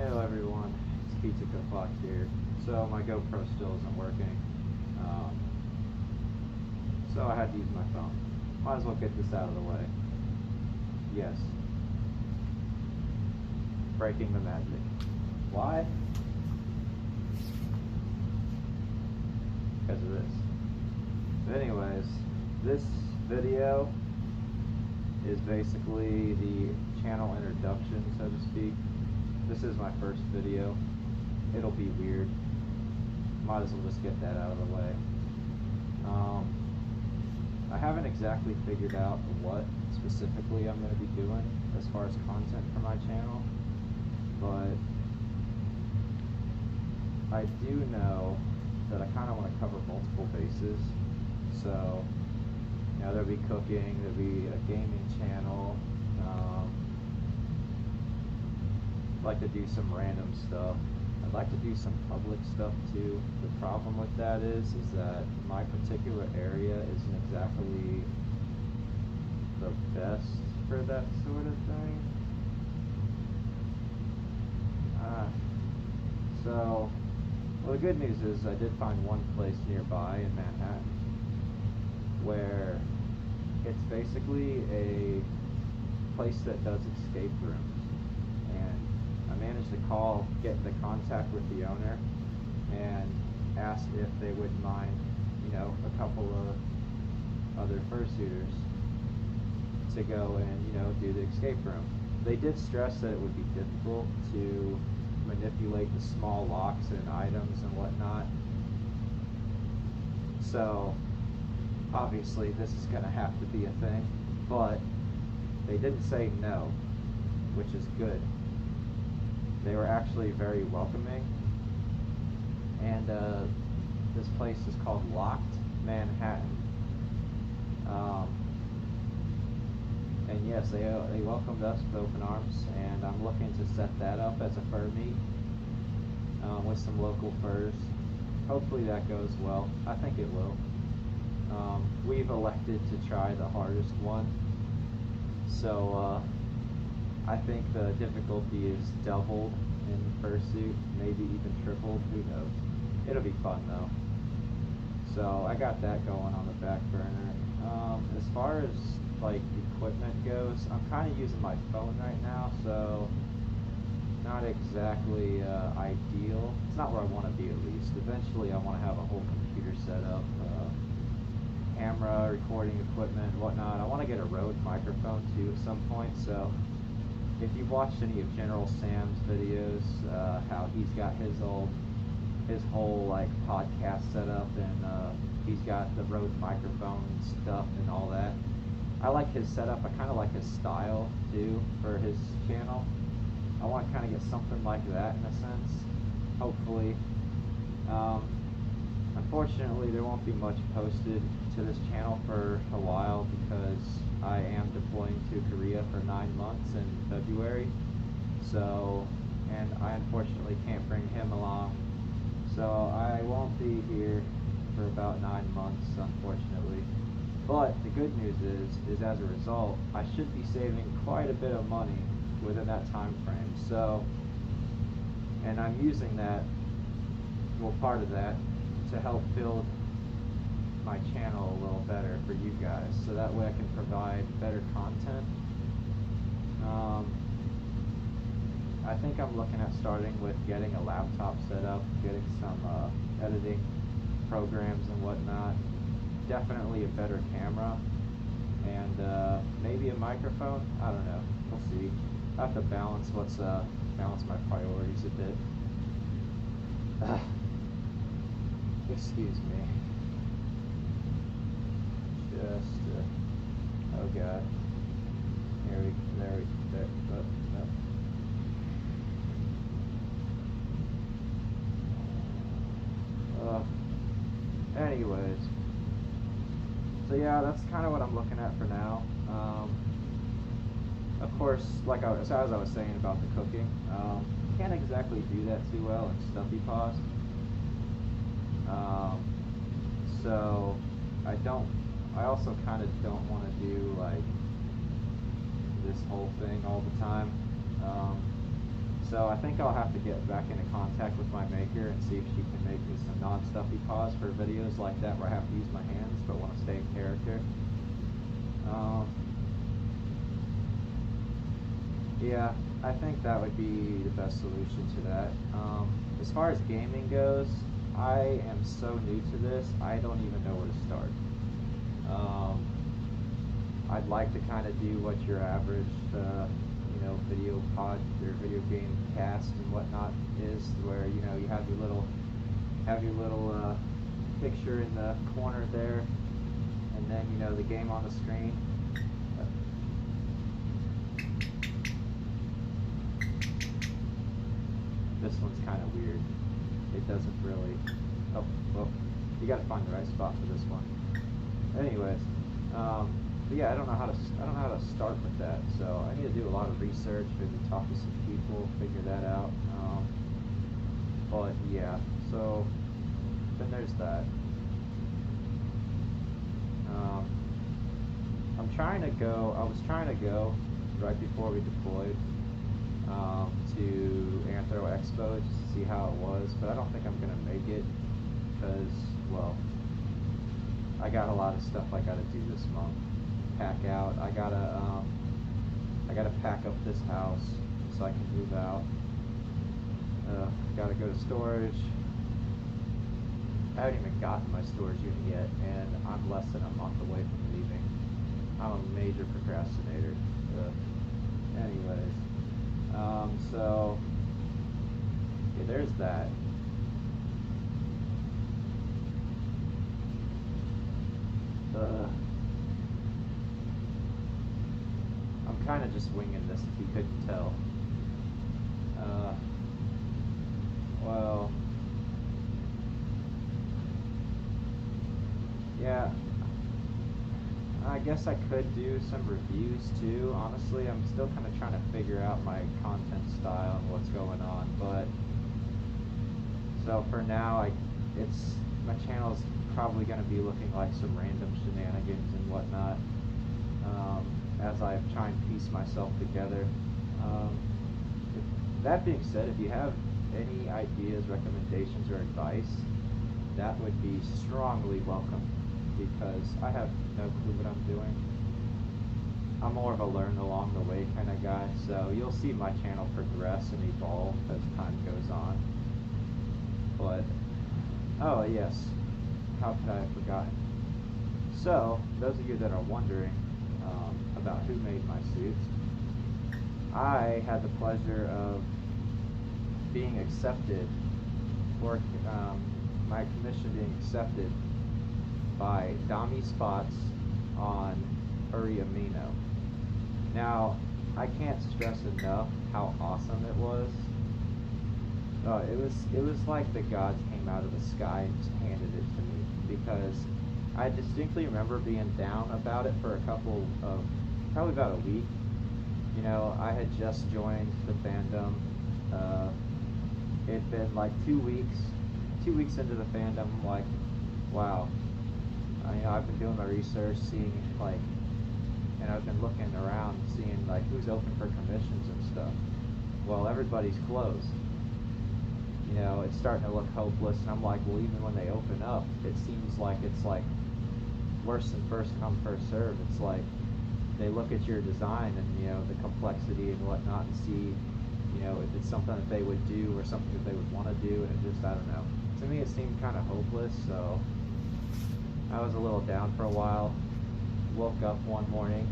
Hello everyone, it's Pizza Cook here. So my GoPro still isn't working, um, so I had to use my phone. Might as well get this out of the way. Yes, breaking the magic. Why? Because of this. But anyways, this video is basically the channel introduction, so to speak. This is my first video. It'll be weird. Might as well just get that out of the way. I haven't exactly figured out what specifically I'm going to be doing as far as content for my channel, but I do know that I kind of want to cover multiple bases. So, there'll be cooking, there'll be a gaming channel. I'd like to do some random stuff. I'd like to do some public stuff too. The problem with that is that my particular area isn't exactly the best for that sort of thing. So, well, the good news is I did find one place nearby in Manhattan where it's basically a place that does escape rooms, and I managed to get into contact with the owner and asked if they wouldn't mind, a couple of other fursuiters to go and, do the escape room. They did stress that it would be difficult to manipulate the small locks and items and whatnot. So, obviously this is going to have to be a thing, but they didn't say no, which is good. They were actually very welcoming, and this place is called Locked Manhattan. And yes, they welcomed us with open arms, and I'm looking to set that up as a fur meet with some local furs. Hopefully that goes well. I think it will. We've elected to try the hardest one, so I think the difficulty is doubled in the fursuit, maybe even tripled, who knows. It'll be fun though. So I got that going on the back burner. As far as like equipment goes, I'm kind of using my phone right now, so not exactly ideal. It's not where I want to be, at least. Eventually I want to have a whole computer set up, camera, recording equipment, whatnot. I want to get a Rode microphone too at some point, so if you've watched any of General Sam's videos, how he's got his whole like podcast set up, and he's got the Rode microphone stuff and all that. I like his setup. I kind of like his style too for his channel. I want to kind of get something like that in a sense, hopefully. Unfortunately, there won't be much posted to this channel for a while because I am deploying to Korea for 9 months in February. So, and I unfortunately can't bring him along. So I won't be here for about 9 months, unfortunately. But the good news is as a result, I should be saving quite a bit of money within that time frame. So, and I'm using that, well, part of that, to help build my channel a little better for you guys, so that way I can provide better content. I think I'm looking at starting with getting a laptop set up, getting some editing programs and whatnot, definitely a better camera, and maybe a microphone. I don't know, we'll see. I have to balance my priorities a bit. Excuse me. Oh god. Anyways. So yeah, that's kind of what I'm looking at for now. Of course, as I was saying about the cooking, can't exactly do that too well in Stuffy Paws. So I also kind of don't want to do like this whole thing all the time. So I think I'll have to get back into contact with my maker and see if she can make me some non-stuffy paws for videos like that where I have to use my hands but want to stay in character. Yeah, I think that would be the best solution to that. As far as gaming goes, I am so new to this, I don't even know where to start. I'd like to kind of do what your average, video pod or video game cast and whatnot is, where you have your little picture in the corner there, and then the game on the screen. This one's kind of weird. It doesn't really. Oh, well, you got to find the right spot for this one. Anyways, but yeah, I don't know how to start with that. So I need to do a lot of research, maybe talk to some people, figure that out. But yeah, so then there's that. I was trying to go right before we deployed to Anthro Expo just to see how it was, but I don't think I'm gonna make it because, well, I got a lot of stuff I gotta do this month. Pack out. I gotta pack up this house so I can move out. Gotta go to storage. I haven't even gotten my storage unit yet, and I'm less than a month away from leaving. I'm a major procrastinator. Anyways, so yeah, there's that. I'm kind of just winging this, if you couldn't tell. Well, yeah, I guess I could do some reviews too. Honestly, I'm still kind of trying to figure out my content style and what's going on, but so for now, my channel's probably going to be looking like some random shenanigans and whatnot, as I try and piece myself together. That being said, if you have any ideas, recommendations, or advice, that would be strongly welcome, because I have no clue what I'm doing. I'm more of a learn along the way kind of guy, so you'll see my channel progress and evolve as time goes on. But, oh yes, how could I have forgotten? So, those of you that are wondering about who made my suits, I had the pleasure of being accepted, or my commission being accepted by Dami Spots on Furry Amino. Now, I can't stress enough how awesome it was. It was like the gods came out of the sky and just handed it to me, because I distinctly remember being down about it for probably about a week. I had just joined the fandom. It'd been like 2 weeks. 2 weeks into the fandom, I'm like, wow. I've been doing my research, seeing and I've been looking around, seeing who's open for commissions and stuff. Well, everybody's closed. It's starting to look hopeless, and I'm like, well, even when they open up, it seems like it's worse than first come, first serve. It's like they look at your design and the complexity and whatnot, and see if it's something that they would do or something that they would want to do, and it just, I don't know. To me, it seemed kind of hopeless, so I was a little down for a while. Woke up one morning,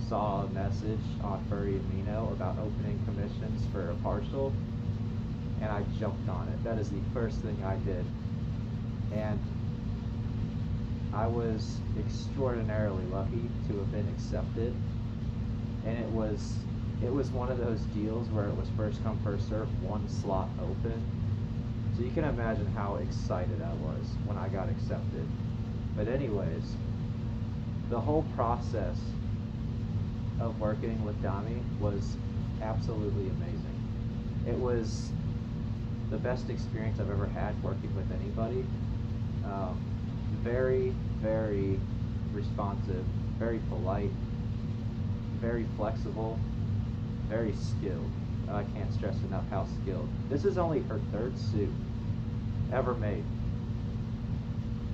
saw a message on Furry Amino about opening commissions for a partial, and I jumped on it. That is the first thing I did. And I was extraordinarily lucky to have been accepted. And it was one of those deals where it was first come, first serve, one slot open. So you can imagine how excited I was when I got accepted. But anyways, the whole process of working with Dami was absolutely amazing. It was the best experience I've ever had working with anybody. Very, very responsive, very polite, very flexible, very skilled. I can't stress enough how skilled. This is only her third suit ever made.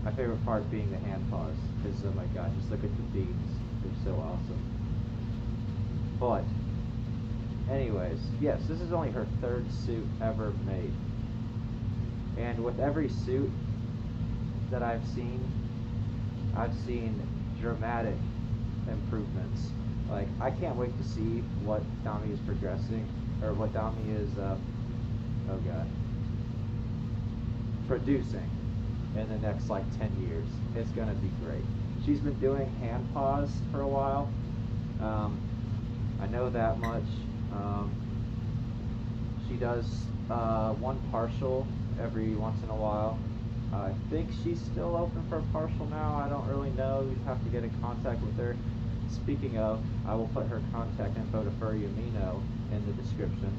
My favorite part being the hand paws, because oh my god, just look at the beams. They're so awesome. But, anyways, yes, this is only her third suit ever made. And with every suit that I've seen dramatic improvements. Like, I can't wait to see what Dami is progressing, or what Dami is, oh god, producing in the next, like, 10 years. It's gonna be great. She's been doing hand paws for a while. I know that much. She does one partial every once in a while. I think she's still open for a partial now. I don't really know. You'd have to get in contact with her. Speaking of, I will put her contact info to Furry Amino in the description.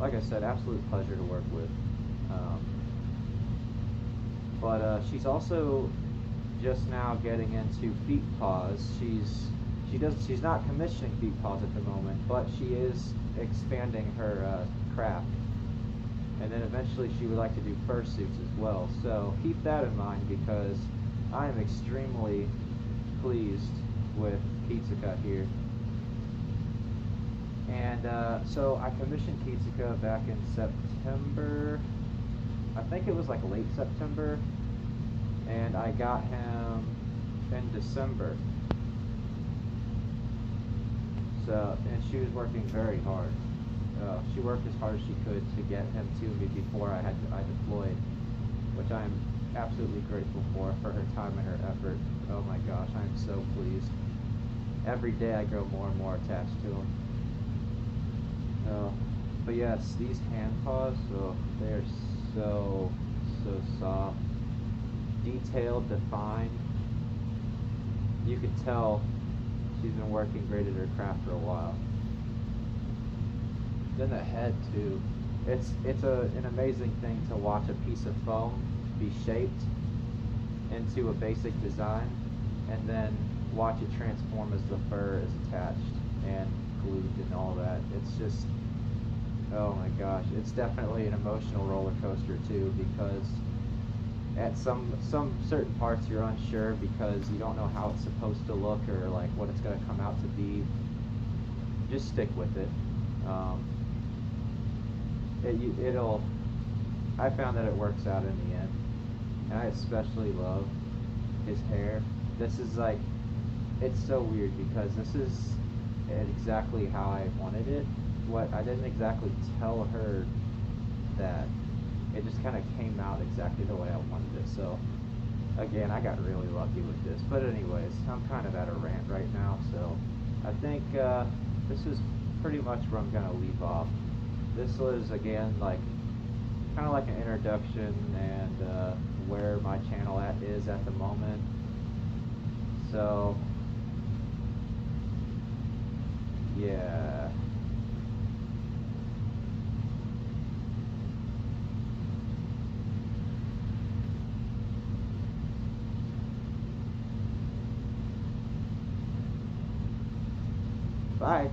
Like I said, absolute pleasure to work with. But she's also just now getting into feet paws. She's not commissioning feet paws at the moment, but she is expanding her craft. And then eventually she would like to do fursuits as well. So keep that in mind, because I am extremely pleased with Kitsuka here. And so I commissioned Kitsuka back in September. I think it was like late September. And I got him in December. So, and she was working very hard. She worked as hard as she could to get him to me before I deployed, which I am absolutely grateful for her time and her effort. Oh my gosh, I am so pleased. Every day I grow more and more attached to him. But yes, these hand paws, they are so soft, detailed, defined. You can tell she's been working great at her craft for a while. Then the head too. It's an amazing thing to watch a piece of foam be shaped into a basic design, and then watch it transform as the fur is attached and glued and all that. It's just, oh my gosh, it's definitely an emotional roller coaster too, because at some certain parts you're unsure because you don't know how it's supposed to look or like what it's going to come out to be. Just stick with it. I found that it works out in the end. And I especially love his hair. This is like, it's so weird because this is exactly how I wanted it. I didn't exactly tell her that. It just kind of came out exactly the way I wanted it. So again, I got really lucky with this. But anyways, I'm kind of at a rant right now, so I think this is pretty much where I'm gonna leave off. This was, again, like kind of like an introduction and where my channel is at the moment. So yeah. Bye.